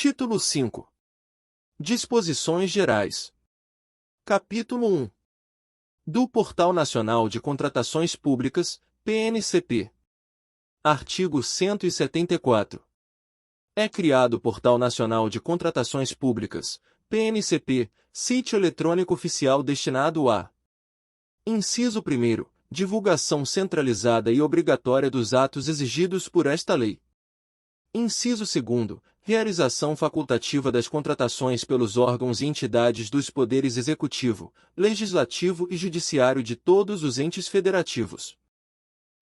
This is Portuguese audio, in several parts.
Título 5. Disposições Gerais. Capítulo 1. Do Portal Nacional de Contratações Públicas, PNCP. Artigo 174. É criado o Portal Nacional de Contratações Públicas, PNCP, sítio eletrônico oficial destinado a: Inciso 1. Divulgação centralizada e obrigatória dos atos exigidos por esta lei. Inciso 2. Realização facultativa das contratações pelos órgãos e entidades dos poderes executivo, legislativo e judiciário de todos os entes federativos.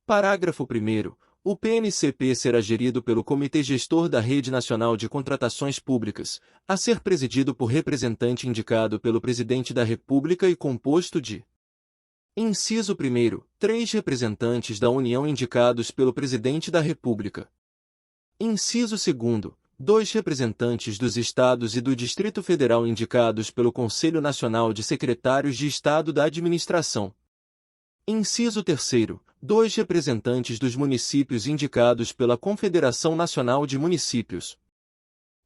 Parágrafo 1º. O PNCP será gerido pelo Comitê Gestor da Rede Nacional de Contratações Públicas, a ser presidido por representante indicado pelo Presidente da República e composto de: Inciso 1. 3 representantes da União indicados pelo Presidente da República. Inciso 2. 2 representantes dos Estados e do Distrito Federal indicados pelo Conselho Nacional de Secretários de Estado da Administração. Inciso 3. 2 representantes dos municípios indicados pela Confederação Nacional de Municípios.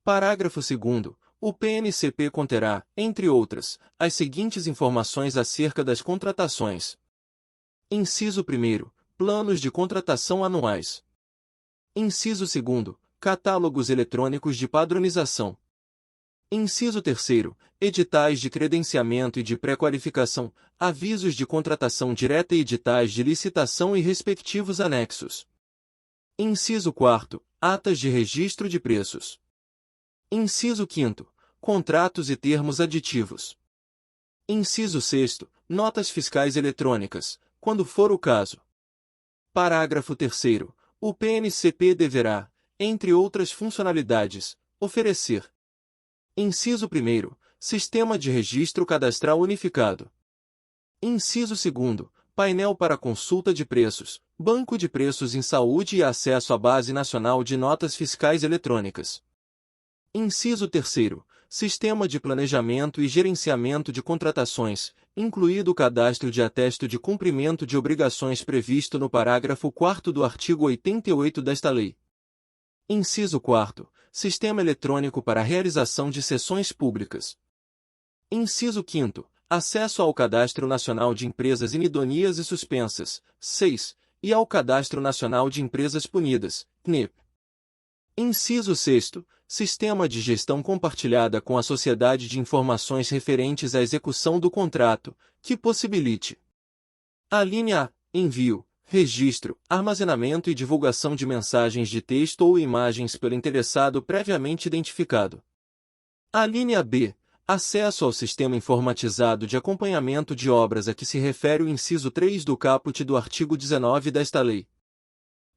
Parágrafo 2º. O PNCP conterá, entre outras, as seguintes informações acerca das contratações. Inciso 1. Planos de contratação anuais. Inciso 2. Catálogos eletrônicos de padronização. Inciso 3. Editais de credenciamento e de pré-qualificação, avisos de contratação direta e editais de licitação e respectivos anexos. Inciso 4. Atas de registro de preços. Inciso 5º. Contratos e termos aditivos. Inciso 6º. Notas fiscais eletrônicas, quando for o caso. Parágrafo 3º. O PNCP deverá, entre outras funcionalidades, oferecer: Inciso 1. Sistema de Registro Cadastral Unificado. Inciso 2. Painel para consulta de preços, banco de preços em saúde e acesso à Base Nacional de Notas Fiscais Eletrônicas. Inciso 3. Sistema de Planejamento e Gerenciamento de Contratações, incluído o cadastro de atesto de cumprimento de obrigações previsto no parágrafo 4º do artigo 88 desta lei. Inciso 4. Sistema eletrônico para a realização de sessões públicas. Inciso 5º. Acesso ao Cadastro Nacional de Empresas Inidôneas e Suspensas, 6, e ao Cadastro Nacional de Empresas Punidas, CNEP. Inciso 6º. Sistema de Gestão Compartilhada com a Sociedade de Informações referentes à execução do contrato, que possibilite: a linha A. Envio, registro, armazenamento e divulgação de mensagens de texto ou imagens pelo interessado previamente identificado. A linha B. Acesso ao sistema informatizado de acompanhamento de obras a que se refere o inciso 3 do caput do artigo 19 desta lei.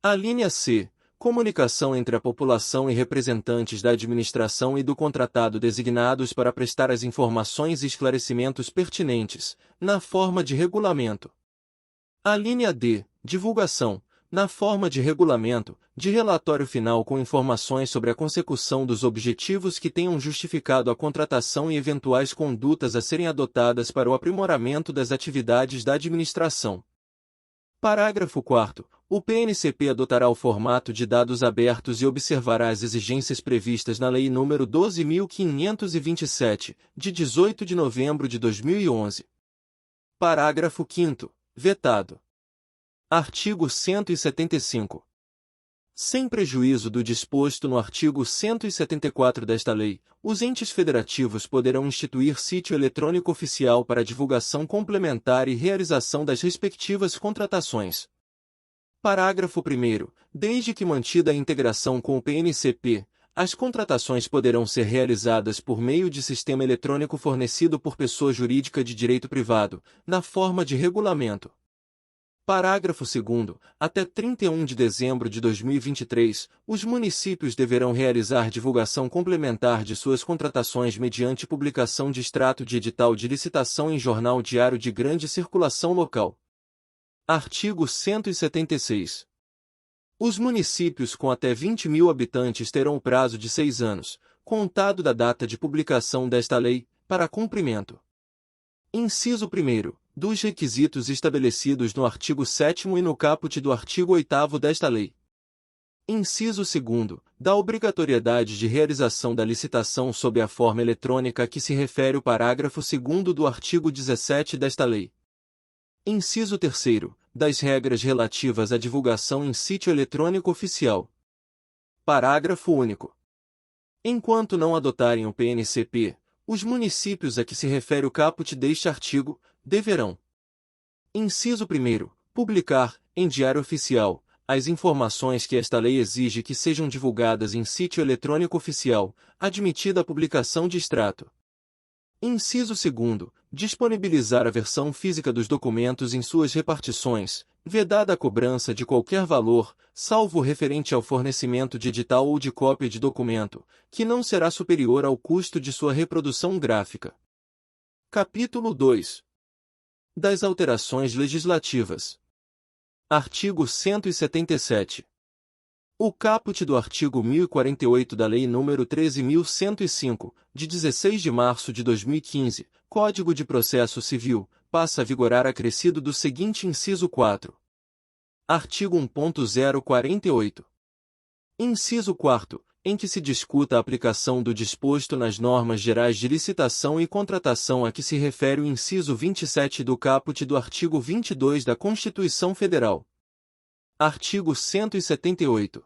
A linha C. Comunicação entre a população e representantes da administração e do contratado designados para prestar as informações e esclarecimentos pertinentes, na forma de regulamento. A linha D. Divulgação, na forma de regulamento, de relatório final com informações sobre a consecução dos objetivos que tenham justificado a contratação e eventuais condutas a serem adotadas para o aprimoramento das atividades da administração. Parágrafo 4º. O PNCP adotará o formato de dados abertos e observará as exigências previstas na Lei nº 12.527, de 18 de novembro de 2011. Parágrafo 5º. Vetado. Artigo 175. Sem prejuízo do disposto no artigo 174 desta lei, os entes federativos poderão instituir sítio eletrônico oficial para divulgação complementar e realização das respectivas contratações. Parágrafo 1º. Desde que mantida a integração com o PNCP, as contratações poderão ser realizadas por meio de sistema eletrônico fornecido por pessoa jurídica de direito privado, na forma de regulamento. Parágrafo 2º. Até 31 de dezembro de 2023, os municípios deverão realizar divulgação complementar de suas contratações mediante publicação de extrato de edital de licitação em jornal diário de grande circulação local. Artigo 176. Os municípios com até 20.000 habitantes terão o prazo de 6 anos, contado da data de publicação desta lei, para cumprimento. Inciso 1º. Dos requisitos estabelecidos no artigo 7º e no caput do artigo 8º desta lei. Inciso 2º. da obrigatoriedade de realização da licitação sob a forma eletrônica a que se refere o parágrafo 2º do artigo 17 desta lei. Inciso 3º, das regras relativas à divulgação em sítio eletrônico oficial. Parágrafo único. Enquanto não adotarem o PNCP, os municípios a que se refere o caput deste artigo, deverão: inciso 1º, publicar, em Diário Oficial, as informações que esta lei exige que sejam divulgadas em sítio eletrônico oficial, admitida a publicação de extrato. Inciso 2º, disponibilizar a versão física dos documentos em suas repartições, vedada a cobrança de qualquer valor, salvo o referente ao fornecimento de edital ou de cópia de documento, que não será superior ao custo de sua reprodução gráfica. Capítulo 2. Das alterações legislativas. Artigo 177. O caput do artigo 1048 da Lei nº 13.105, de 16 de março de 2015, Código de Processo Civil, passa a vigorar acrescido do seguinte inciso 4. Artigo 1.048. Inciso 4º, em que se discuta a aplicação do disposto nas normas gerais de licitação e contratação a que se refere o inciso 27 do caput do artigo 22 da Constituição Federal. Artigo 178.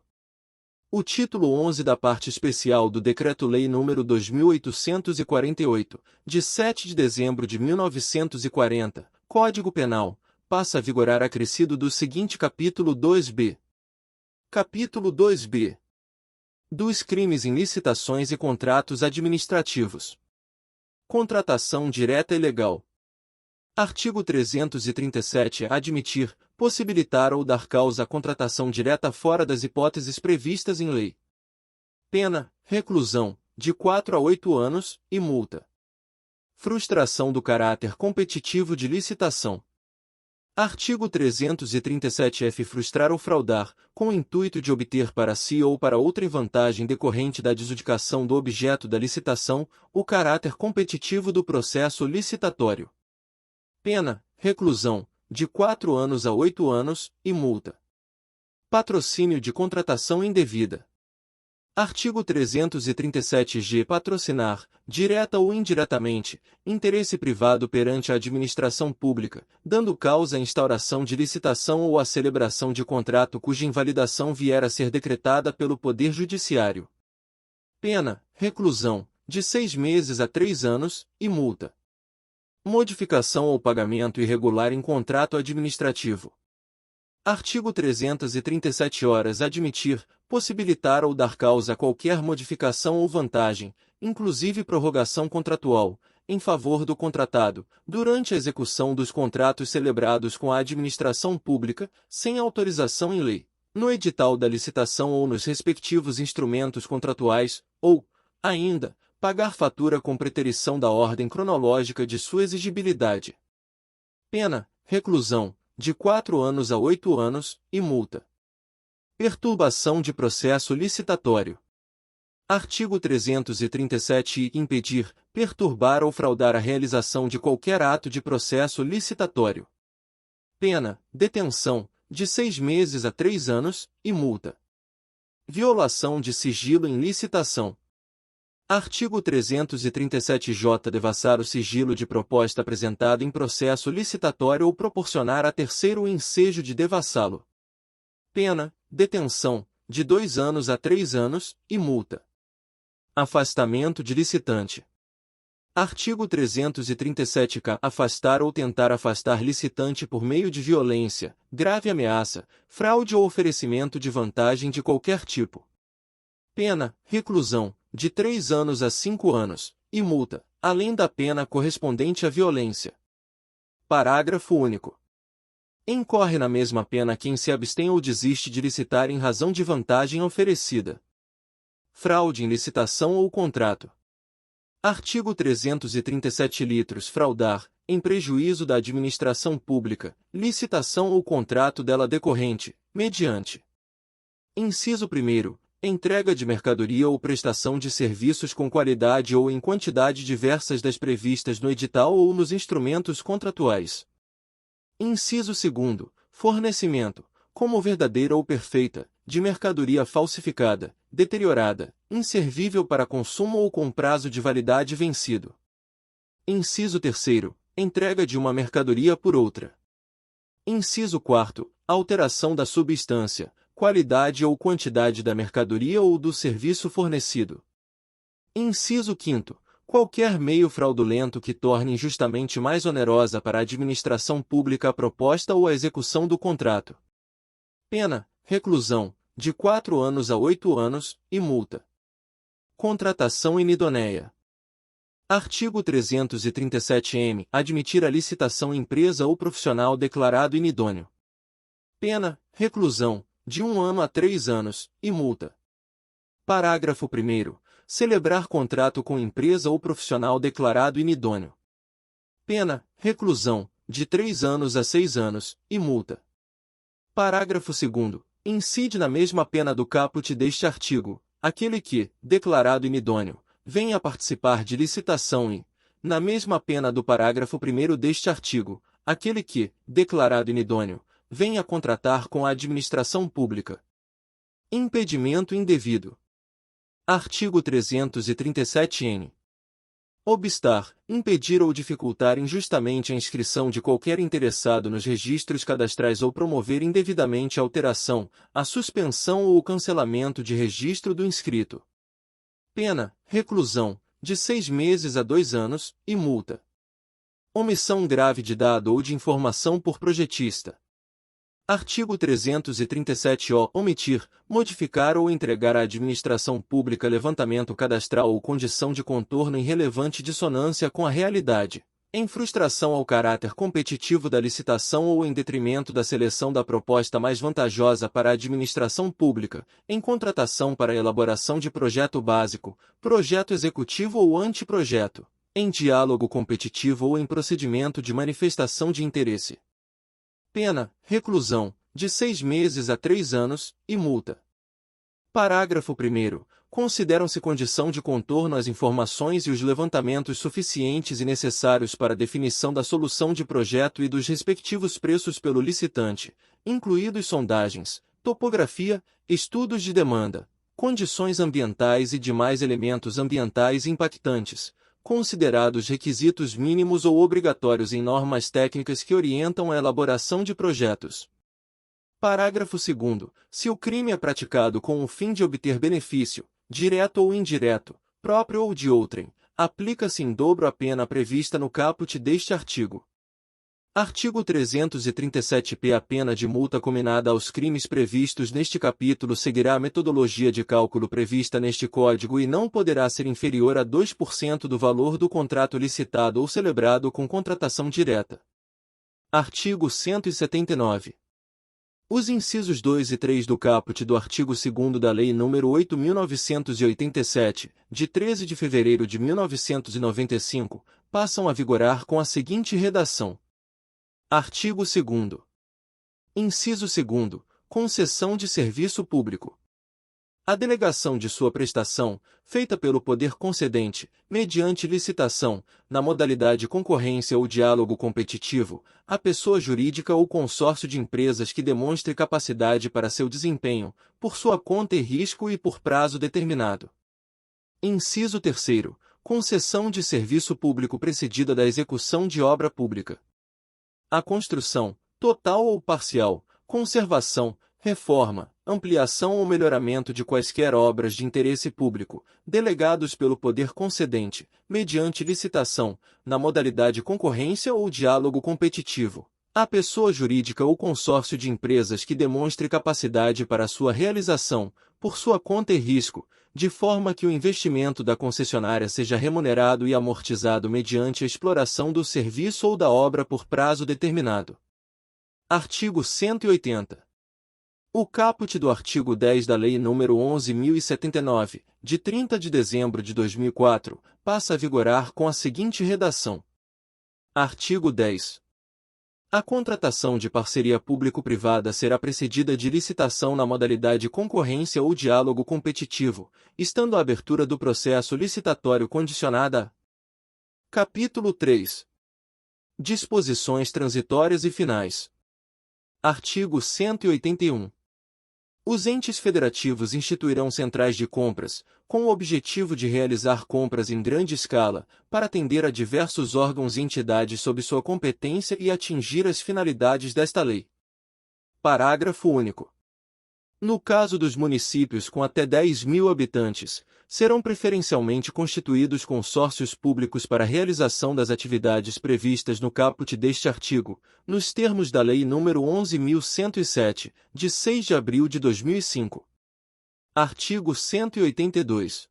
O título 11 da parte especial do Decreto-Lei nº 2848, de 7 de dezembro de 1940, Código Penal, passa a vigorar acrescido do seguinte capítulo 2b. Capítulo 2b. Dos crimes em licitações e contratos administrativos. Contratação direta e legal. Artigo 337. Admitir, possibilitar ou dar causa à contratação direta fora das hipóteses previstas em lei. Pena, reclusão, de 4 a 8 anos, e multa. Frustração do caráter competitivo de licitação. Artigo 337-F. Frustrar ou fraudar, com o intuito de obter para si ou para outra vantagem decorrente da adjudicação do objeto da licitação, o caráter competitivo do processo licitatório. Pena, reclusão, de 4 anos a 8 anos, e multa. Patrocínio de contratação indevida. Artigo 337-G. Patrocinar, direta ou indiretamente, interesse privado perante a administração pública, dando causa à instauração de licitação ou à celebração de contrato cuja invalidação vier a ser decretada pelo Poder Judiciário. Pena, reclusão, de 6 meses a 3 anos, e multa. Modificação ou pagamento irregular em contrato administrativo. Artigo 337 horas. Admitir, possibilitar ou dar causa a qualquer modificação ou vantagem, inclusive prorrogação contratual, em favor do contratado, durante a execução dos contratos celebrados com a administração pública, sem autorização em lei, no edital da licitação ou nos respectivos instrumentos contratuais, ou, ainda, pagar fatura com preterição da ordem cronológica de sua exigibilidade. Pena, reclusão, de 4 anos a 8 anos, e multa. Perturbação de processo licitatório. Artigo 337. Impedir, perturbar ou fraudar a realização de qualquer ato de processo licitatório. Pena, detenção, de 6 meses a 3 anos, e multa. Violação de sigilo em licitação. Artigo 337-J. Devassar o sigilo de proposta apresentada em processo licitatório ou proporcionar a terceiro o ensejo de devassá-lo. Pena, detenção, de 2 anos a 3 anos, e multa. Afastamento de licitante. Artigo 337-K. Afastar ou tentar afastar licitante por meio de violência, grave ameaça, fraude ou oferecimento de vantagem de qualquer tipo. Pena, reclusão, de 3 anos a 5 anos, e multa, além da pena correspondente à violência. Parágrafo único. Incorre na mesma pena quem se abstém ou desiste de licitar em razão de vantagem oferecida. Fraude em licitação ou contrato. Artigo 337 litros. Fraudar, em prejuízo da administração pública, licitação ou contrato dela decorrente, mediante. Inciso 1º. Entrega de mercadoria ou prestação de serviços com qualidade ou em quantidade diversas das previstas no edital ou nos instrumentos contratuais. Inciso 2º. Fornecimento, como verdadeira ou perfeita, de mercadoria falsificada, deteriorada, inservível para consumo ou com prazo de validade vencido. Inciso 3º. Entrega de uma mercadoria por outra. Inciso 4º. Alteração da substância, qualidade ou quantidade da mercadoria ou do serviço fornecido. Inciso 5º. Qualquer meio fraudulento que torne injustamente mais onerosa para a administração pública a proposta ou a execução do contrato. Pena: reclusão, de 4 anos a 8 anos, e multa. Contratação inidonéia. Artigo 337-M. Admitir a licitação empresa ou profissional declarado inidôneo. Pena: reclusão, de 1 ano a 3 anos, e multa. Parágrafo 1º. Celebrar contrato com empresa ou profissional declarado inidôneo. Pena: reclusão, de 3 anos a 6 anos, e multa. Parágrafo 2º. Incide na mesma pena do caput deste artigo, aquele que, declarado inidôneo, venha a participar de licitação e, na mesma pena do parágrafo 1º deste artigo, aquele que, declarado inidôneo, venha a contratar com a administração pública. Impedimento indevido. Artigo 337-N. Obstar, impedir ou dificultar injustamente a inscrição de qualquer interessado nos registros cadastrais ou promover indevidamente a alteração, a suspensão ou o cancelamento de registro do inscrito. Pena: reclusão, de 6 meses a 2 anos, e multa. Omissão grave de dado ou de informação por projetista. Artigo 337-O. Omitir, modificar ou entregar à administração pública levantamento cadastral ou condição de contorno em relevante dissonância com a realidade, em frustração ao caráter competitivo da licitação ou em detrimento da seleção da proposta mais vantajosa para a administração pública, em contratação para a elaboração de projeto básico, projeto executivo ou anteprojeto, em diálogo competitivo ou em procedimento de manifestação de interesse. Pena: reclusão, de 6 meses a 3 anos, e multa. Parágrafo 1º. Consideram-se condição de contorno as informações e os levantamentos suficientes e necessários para a definição da solução de projeto e dos respectivos preços pelo licitante, incluídos sondagens, topografia, estudos de demanda, condições ambientais e demais elementos ambientais impactantes, considerados requisitos mínimos ou obrigatórios em normas técnicas que orientam a elaboração de projetos. Parágrafo 2º. Se o crime é praticado com o fim de obter benefício, direto ou indireto, próprio ou de outrem, aplica-se em dobro a pena prevista no caput deste artigo. Artigo 337-P. A pena de multa cominada aos crimes previstos neste capítulo seguirá a metodologia de cálculo prevista neste Código e não poderá ser inferior a 2% do valor do contrato licitado ou celebrado com contratação direta. Artigo 179. Os incisos 2 e 3 do caput do artigo 2º da Lei nº 8.987, de 13 de fevereiro de 1995, passam a vigorar com a seguinte redação. Artigo 2º. Inciso 2º. Concessão de serviço público. A delegação de sua prestação, feita pelo poder concedente, mediante licitação, na modalidade concorrência ou diálogo competitivo, à pessoa jurídica ou consórcio de empresas que demonstre capacidade para seu desempenho, por sua conta e risco e por prazo determinado. Inciso 3º. Concessão de serviço público precedida da execução de obra pública. A construção, total ou parcial, conservação, reforma, ampliação ou melhoramento de quaisquer obras de interesse público, delegados pelo poder concedente, mediante licitação, na modalidade concorrência ou diálogo competitivo, à pessoa jurídica ou consórcio de empresas que demonstre capacidade para sua realização, por sua conta e risco, de forma que o investimento da concessionária seja remunerado e amortizado mediante a exploração do serviço ou da obra por prazo determinado. Artigo 180. O caput do artigo 10 da Lei nº 11.079, de 30 de dezembro de 2004, passa a vigorar com a seguinte redação. Artigo 10. A contratação de parceria público-privada será precedida de licitação na modalidade concorrência ou diálogo competitivo, estando a abertura do processo licitatório condicionada a... Capítulo 3. Disposições transitórias e finais. Artigo 181. Os entes federativos instituirão centrais de compras, com o objetivo de realizar compras em grande escala, para atender a diversos órgãos e entidades sob sua competência e atingir as finalidades desta lei. Parágrafo único. No caso dos municípios com até 10.000 habitantes, serão preferencialmente constituídos consórcios públicos para a realização das atividades previstas no caput deste artigo, nos termos da Lei nº 11.107, de 6 de abril de 2005. Artigo 182.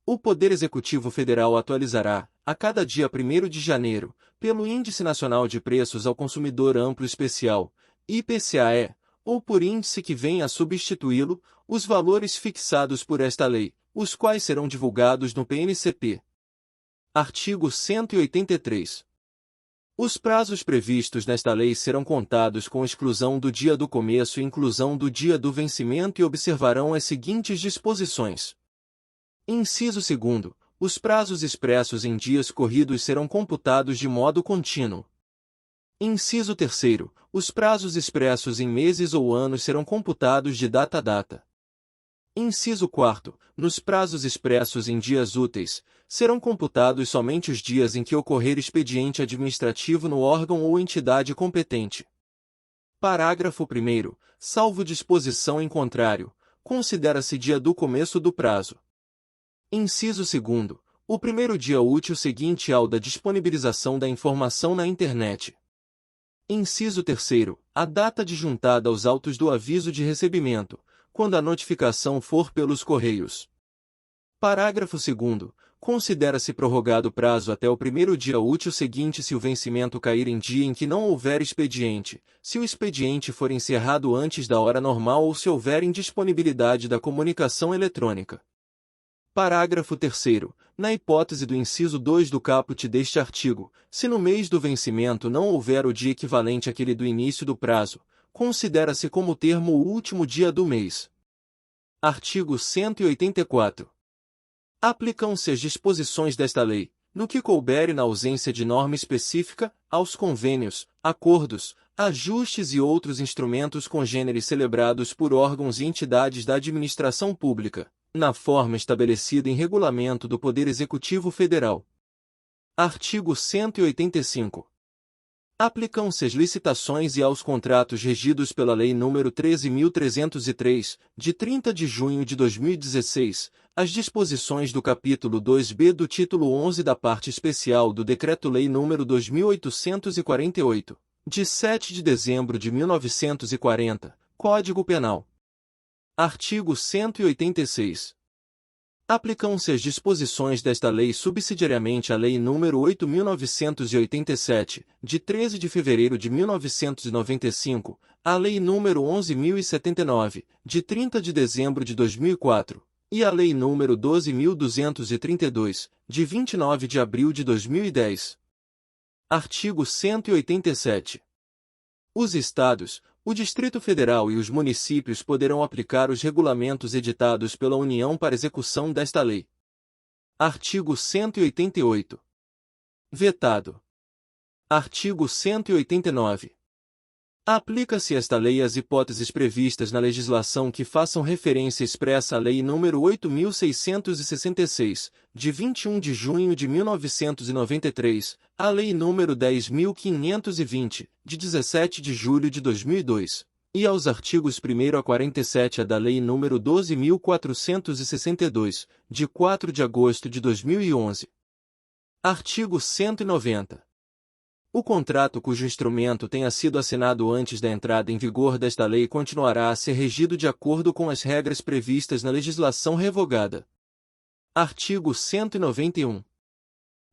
O Poder Executivo Federal atualizará, a cada dia 1º de janeiro, pelo Índice Nacional de Preços ao Consumidor Amplo Especial, IPCAE, ou por índice que venha a substituí-lo, os valores fixados por esta lei, os quais serão divulgados no PNCP. Artigo 183. Os prazos previstos nesta lei serão contados com exclusão do dia do começo e inclusão do dia do vencimento e observarão as seguintes disposições. Inciso 2º. Os prazos expressos em dias corridos serão computados de modo contínuo. Inciso 3º. Os prazos expressos em meses ou anos serão computados de data a data. Inciso 4º. Nos prazos expressos em dias úteis, serão computados somente os dias em que ocorrer expediente administrativo no órgão ou entidade competente. Parágrafo 1º. Salvo disposição em contrário, considera-se dia do começo do prazo. Inciso 2º. O primeiro dia útil seguinte ao da disponibilização da informação na internet. Inciso 3º. A data adjuntada aos autos do aviso de recebimento, quando a notificação for pelos correios. Parágrafo 2º. Considera-se prorrogado o prazo até o primeiro dia útil seguinte se o vencimento cair em dia em que não houver expediente, se o expediente for encerrado antes da hora normal ou se houver indisponibilidade da comunicação eletrônica. Parágrafo 3º. Na hipótese do inciso 2 do caput deste artigo, se no mês do vencimento não houver o dia equivalente àquele do início do prazo, considera-se como termo o último dia do mês. Artigo 184. Aplicam-se as disposições desta lei, no que couber e na ausência de norma específica, aos convênios, acordos, ajustes e outros instrumentos congêneres celebrados por órgãos e entidades da administração pública, na forma estabelecida em regulamento do Poder Executivo Federal. Artigo 185. Aplicam-se às licitações e aos contratos regidos pela Lei nº 13.303, de 30 de junho de 2016, as disposições do capítulo 2b do título 11 da parte especial do Decreto-Lei nº 2.848, de 7 de dezembro de 1940, Código Penal. Artigo 186. Aplicam-se as disposições desta lei subsidiariamente à Lei nº 8.987, de 13 de fevereiro de 1995, à Lei nº 11.079, de 30 de dezembro de 2004, e à Lei nº 12.232, de 29 de abril de 2010. Artigo 187. Os Estados, o Distrito Federal e os municípios poderão aplicar os regulamentos editados pela União para execução desta lei. Artigo 188. Vetado. Artigo 189. Aplica-se esta lei às hipóteses previstas na legislação que façam referência expressa à Lei nº 8.666, de 21 de junho de 1993, à Lei nº 10.520, de 17 de julho de 2002, e aos artigos 1º a 47 da Lei nº 12.462, de 4 de agosto de 2011. Artigo 190. O contrato cujo instrumento tenha sido assinado antes da entrada em vigor desta lei continuará a ser regido de acordo com as regras previstas na legislação revogada. Artigo 191.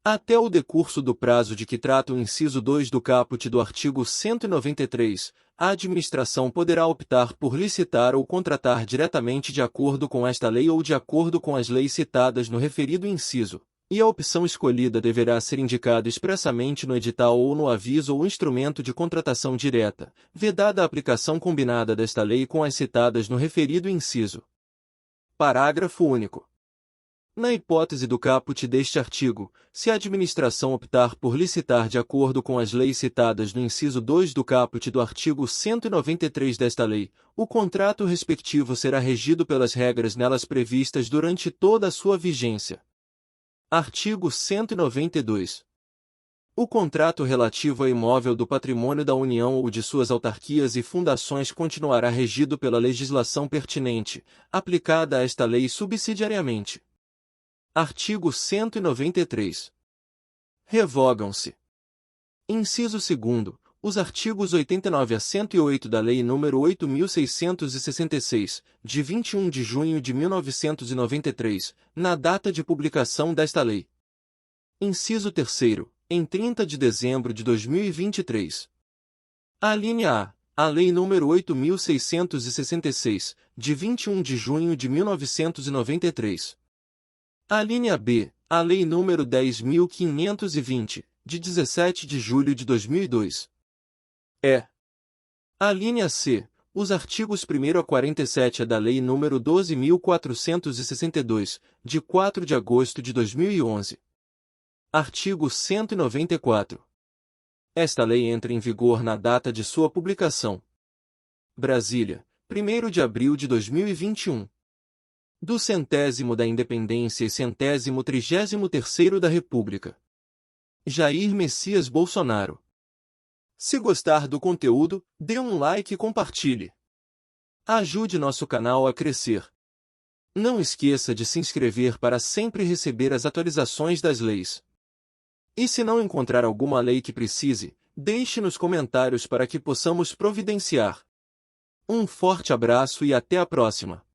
Até o decurso do prazo de que trata o inciso 2 do caput do artigo 193, a administração poderá optar por licitar ou contratar diretamente de acordo com esta lei ou de acordo com as leis citadas no referido inciso. E a opção escolhida deverá ser indicada expressamente no edital ou no aviso ou instrumento de contratação direta, vedada a aplicação combinada desta lei com as citadas no referido inciso. Parágrafo único. Na hipótese do caput deste artigo, se a administração optar por licitar de acordo com as leis citadas no inciso 2 do caput do artigo 193 desta lei, o contrato respectivo será regido pelas regras nelas previstas durante toda a sua vigência. Artigo 192. O contrato relativo a imóvel do patrimônio da União ou de suas autarquias e fundações continuará regido pela legislação pertinente, aplicada a esta lei subsidiariamente. Artigo 193. Revogam-se. Inciso 2º, os artigos 89 a 108 da Lei nº 8.666, de 21 de junho de 1993, na data de publicação desta lei. Inciso 3º, em 30 de dezembro de 2023. Alínea A. A Lei nº 8.666, de 21 de junho de 1993. Alínea B. A Lei nº 10.520, de 17 de julho de 2002. Alínea C. Os artigos 1º a 47 da Lei nº 12.462, de 4 de agosto de 2011. Artigo 194. Esta lei entra em vigor na data de sua publicação. Brasília, 1º de abril de 2021. Do 100º da Independência e 133º da República. Jair Messias Bolsonaro. Se gostar do conteúdo, dê um like e compartilhe. Ajude nosso canal a crescer. Não esqueça de se inscrever para sempre receber as atualizações das leis. E se não encontrar alguma lei que precise, deixe nos comentários para que possamos providenciar. Um forte abraço e até a próxima!